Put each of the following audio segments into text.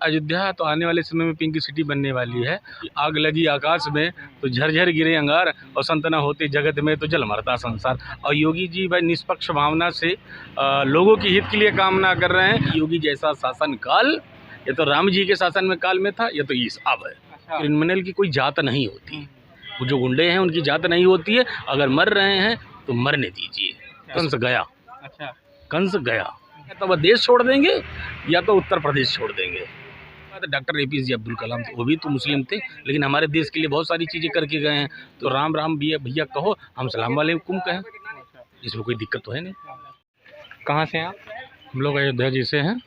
अयोध्या तो आने वाले समय में पिंक सिटी बनने वाली है। आग लगी आकाश में तो झरझर गिरे अंगार, और संतना होते जगत में तो जल मरता संसार। और योगी जी भाई निष्पक्ष भावना से लोगों की हित के लिए काम ना कर रहे हैं। योगी जैसा शासन काल ये तो राम जी के शासन में काल में था, ये तो इस अब है। क्रिमिनल की कोई जात नहीं होती, वो जो गुंडे हैं उनकी जात नहीं होती है। अगर मर रहे हैं तो मरने दीजिए। कंस गया, कंस गया, तो वह देश छोड़ देंगे या तो उत्तर प्रदेश छोड़ देंगे। डॉक्टर APJ अब्दुल कलाम वो भी तो मुस्लिम थे, लेकिन हमारे देश के लिए बहुत सारी चीज़ें करके गए हैं। तो राम राम भैया कहो, हम सलाम वालेकुम कहें, इसमें कोई दिक्कत तो है नहीं। कहाँ से हैं आप? हम लोग अयोध्या जी से हैं।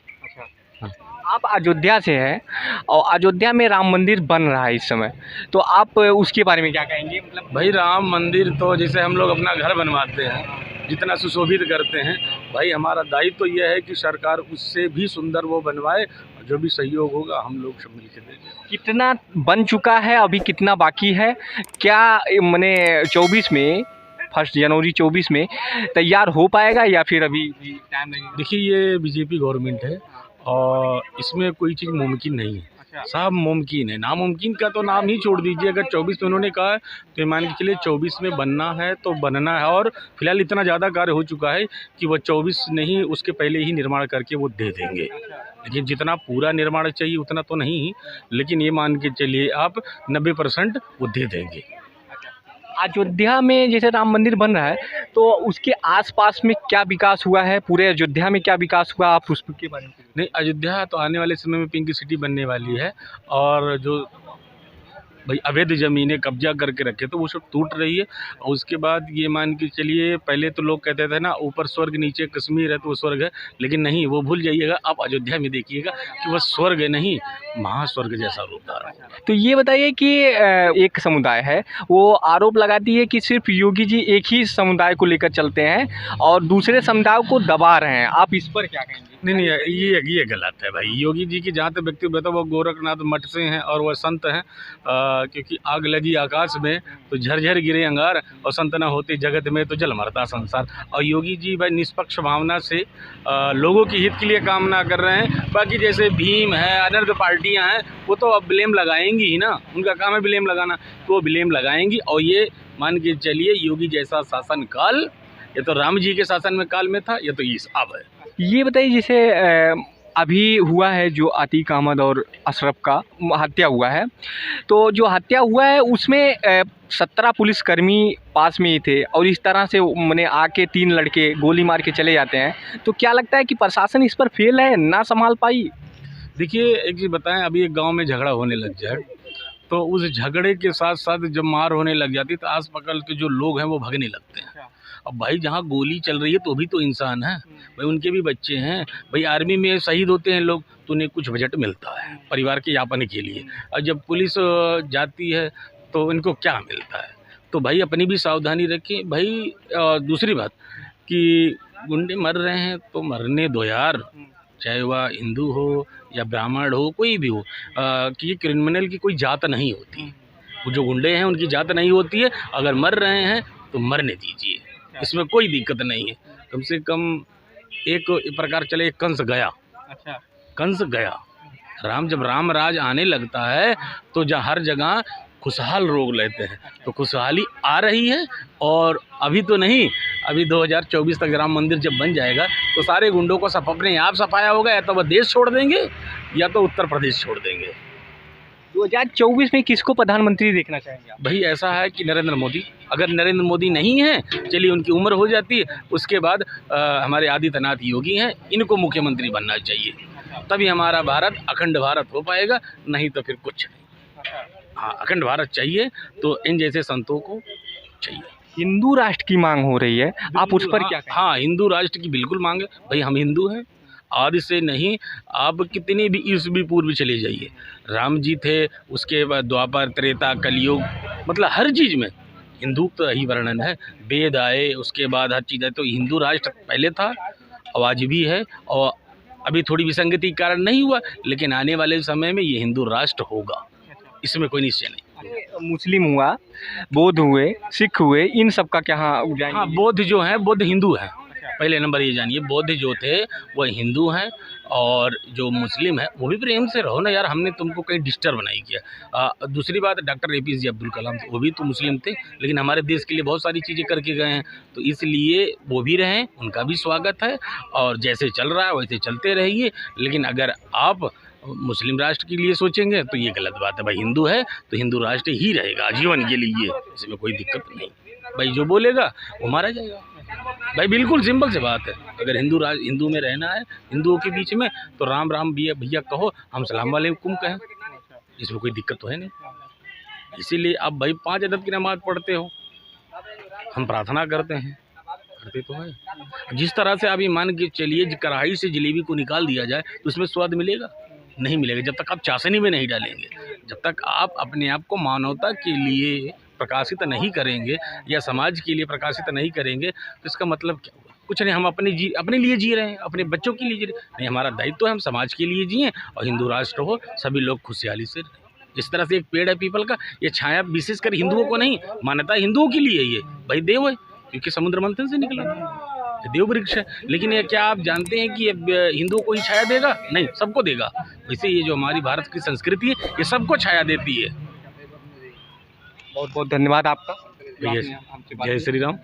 हाँ। आप अयोध्या से हैं और अयोध्या में राम मंदिर बन रहा है इस समय, तो आप उसके बारे में क्या कहेंगे? मतलब भाई राम मंदिर तो जैसे हम लोग अपना घर बनवाते हैं, जितना सुशोभित करते हैं, भाई हमारा दायित्व तो यह है कि सरकार उससे भी सुंदर वो बनवाए, और जो भी सहयोग होगा हम लोग सब मिलकर देंगे। कितना बन चुका है, अभी कितना बाकी है? क्या मैंने 24 में 1 जनवरी 24 में तैयार हो पाएगा या फिर अभी टाइम लगेगा? देखिए ये BJP गवर्नमेंट है और इसमें कोई चीज़ मुमकिन नहीं है, सब मुमकिन है। नामुमकिन का तो नाम ही छोड़ दीजिए। अगर 24 में उन्होंने कहा है तो मान के चलिए 24 में बनना है तो बनना है। और फिलहाल इतना ज़्यादा कार्य हो चुका है कि वो 24 नहीं उसके पहले ही निर्माण करके वो दे देंगे। लेकिन जितना पूरा निर्माण चाहिए उतना तो नहीं, लेकिन ये मान के चलिए आप 90% वो दे देंगे। अयोध्या में जैसे राम मंदिर बन रहा है तो उसके आसपास में क्या विकास हुआ है? पूरे अयोध्या में क्या विकास हुआ, आप उसके बारे में? नहीं, अयोध्या तो आने वाले समय में पिंक सिटी बनने वाली है। और जो भाई अवैध ज़मीनें कब्जा करके रखे तो वो सब टूट रही है। और उसके बाद ये मान के चलिए, पहले तो लोग कहते थे ना ऊपर स्वर्ग नीचे कश्मीर है तो वो स्वर्ग है, लेकिन नहीं, वो भूल जाइएगा। आप अयोध्या में देखिएगा कि वह स्वर्ग नहीं, महास्वर्ग जैसा रूप धारण है। तो ये बताइए कि एक समुदाय है वो आरोप लगाती है कि सिर्फ योगी जी एक ही समुदाय को लेकर चलते हैं और दूसरे समुदाय को दबा रहे हैं, आप इस पर क्या कहेंगे? नहीं, ये गलत है भाई। योगी जी की जहाँ तक व्यक्तिगत वो गोरखनाथ मठ से हैं और वह संत हैं, क्योंकि आग लगी आकाश में तो झरझर गिरे अंगार, और संतना होते जगत में तो जल मरता संसार। और योगी जी भाई निष्पक्ष भावना से लोगों की हित के लिए काम ना कर रहे हैं। बाकी जैसे भीम है, अदर पार्टियां हैं, वो तो अब ब्लेम लगाएंगी ही ना, उनका काम है ब्लेम लगाना, तो वो ब्लेम लगाएंगी। और ये मान के चलिए योगी जैसा शासन काल ये तो राम जी के शासन में काल में था, ये तो इस अब है। ये बताइए जैसे अभी हुआ है जो अतीक अहमद और अशरफ का हत्या हुआ है, तो जो हत्या हुआ है उसमें 17 पुलिसकर्मी पास में ही थे और इस तरह से मैंने आके 3 लड़के गोली मार के चले जाते हैं, तो क्या लगता है कि प्रशासन इस पर फेल है, ना संभाल पाई? देखिए एक चीज़ बताएं, अभी एक गांव में झगड़ा होने लग जाए तो उस झगड़े के साथ साथ जब मार होने लग जाती तो आस पकड़ के जो लोग हैं वो भागने लगते हैं। अब भाई जहाँ गोली चल रही है तो भी तो इंसान है भाई, उनके भी बच्चे हैं भाई। आर्मी में शहीद होते हैं लोग तो उन्हें कुछ बजट मिलता है परिवार के यापन के लिए, और जब पुलिस जाती है तो इनको क्या मिलता है? तो भाई अपनी भी सावधानी रखें भाई। दूसरी बात कि गुंडे मर रहे हैं तो मरने दो यार, चाहे वह हिंदू हो या ब्राह्मण हो, कोई भी हो, कि क्रिमिनल की कोई जात नहीं होती। वो जो गुंडे हैं उनकी जात नहीं होती है। अगर मर रहे हैं तो मरने दीजिए, इसमें कोई दिक्कत नहीं है। कम से कम एक प्रकार चले, कंस गया, कंस गया। जब राम राज आने लगता है तो जहाँ हर जगह खुशहाल रोग लेते हैं, तो खुशहाली आ रही है। और अभी तो नहीं, अभी 2024 तक राम मंदिर जब बन जाएगा तो सारे गुंडों को सब अपने आप सफाया होगा, या तो वह देश छोड़ देंगे या तो उत्तर प्रदेश छोड़ देंगे। 2024 में किसको प्रधानमंत्री देखना चाहेंगे आप? भाई ऐसा है कि नरेंद्र मोदी, अगर नरेंद्र मोदी नहीं है, चलिए उनकी उम्र हो जाती है, उसके बाद हमारे आदित्यनाथ योगी हैं, इनको मुख्यमंत्री बनना चाहिए, तभी हमारा भारत अखंड भारत हो पाएगा, नहीं तो फिर कुछ नहीं। हाँ, अखंड भारत चाहिए तो इन जैसे संतों को चाहिए। हिंदू राष्ट्र की मांग हो रही है, आप उस पर क्या कहें? हाँ, हिंदू राष्ट्र की बिल्कुल मांग है भाई। हम हिंदू हैं, आदि से नहीं, आप कितनी भी ईस्वी पूर्व चले जाइए, राम जी थे, उसके बाद द्वापर त्रेता कलयुग, मतलब हर चीज़ में हिंदू का ही वर्णन है। वेद आए, उसके बाद हर चीज़ है। तो हिंदू राष्ट्र पहले था, आज भी है, और अभी थोड़ी विसंगति के कारण नहीं हुआ, लेकिन आने वाले समय में ये हिंदू राष्ट्र होगा, इसमें कोई निश्चय नहीं। मुस्लिम हुआ, बौद्ध हुए, सिख हुए, इन सब का क्या? हाँ, बौद्ध जो है, बौद्ध हिंदू है, पहले नंबर ये जानिए, बौद्ध जो थे वो हिंदू हैं, और जो मुस्लिम है वो भी प्रेम से रहो ना यार, हमने तुमको कहीं डिस्टर्ब नहीं किया। दूसरी बात, डॉक्टर APJ अब्दुल कलाम वो भी तो मुस्लिम थे, लेकिन हमारे देश के लिए बहुत सारी चीज़ें करके गए हैं, तो इसलिए वो भी रहें, उनका भी स्वागत है, और जैसे चल रहा है वैसे चलते रहिए। लेकिन अगर आप मुस्लिम राष्ट्र के लिए सोचेंगे तो ये गलत बात है। भाई हिंदू है तो हिंदू राष्ट्र ही रहेगा आजीवन के लिए, इसमें कोई दिक्कत नहीं। भाई जो बोलेगा वो मारा जाएगा। भाई बिल्कुल सिंपल सी बात है, अगर हिंदू में रहना है हिंदुओं के बीच में, तो राम राम भैया कहो, हम सलाम वालेकुम कहें, इसमें कोई दिक्कत तो है नहीं। इसीलिए आप भाई 5 अदब की नमाज़ पढ़ते हो, हम प्रार्थना करते हैं, करते तो है। जिस तरह से अभी मान के चलिए कढ़ाई से जलेबी को निकाल दिया जाए तो उसमें स्वाद मिलेगा? नहीं मिलेगा, जब तक आप चाशनी में नहीं डालेंगे, जब तक आप अपने आप को मानवता के लिए प्रकाशित नहीं करेंगे या समाज के लिए प्रकाशित नहीं करेंगे, तो इसका मतलब क्या हुआ? कुछ नहीं। हम अपने लिए जी रहे हैं, अपने बच्चों के लिए जी रहे हैं। नहीं, हमारा दायित्व है हम समाज के लिए जिएं और हिंदू राष्ट्र हो, सभी लोग खुशहाली से रहें। जिस तरह से एक पेड़ है पीपल का, ये छाया विशेषकर हिंदुओं को नहीं, मान्यता हिंदुओं के लिए ये भाई देव है, क्योंकि समुद्र मंथन से निकला था, देव वृक्ष है। लेकिन ये क्या आप जानते हैं कि ये हिंदुओं को ही छाया देगा? नहीं, सबको देगा। वैसे ये जो हमारी भारत की संस्कृति है ये सबको छाया देती है। बहुत बहुत धन्यवाद आपका। जय श्री राम।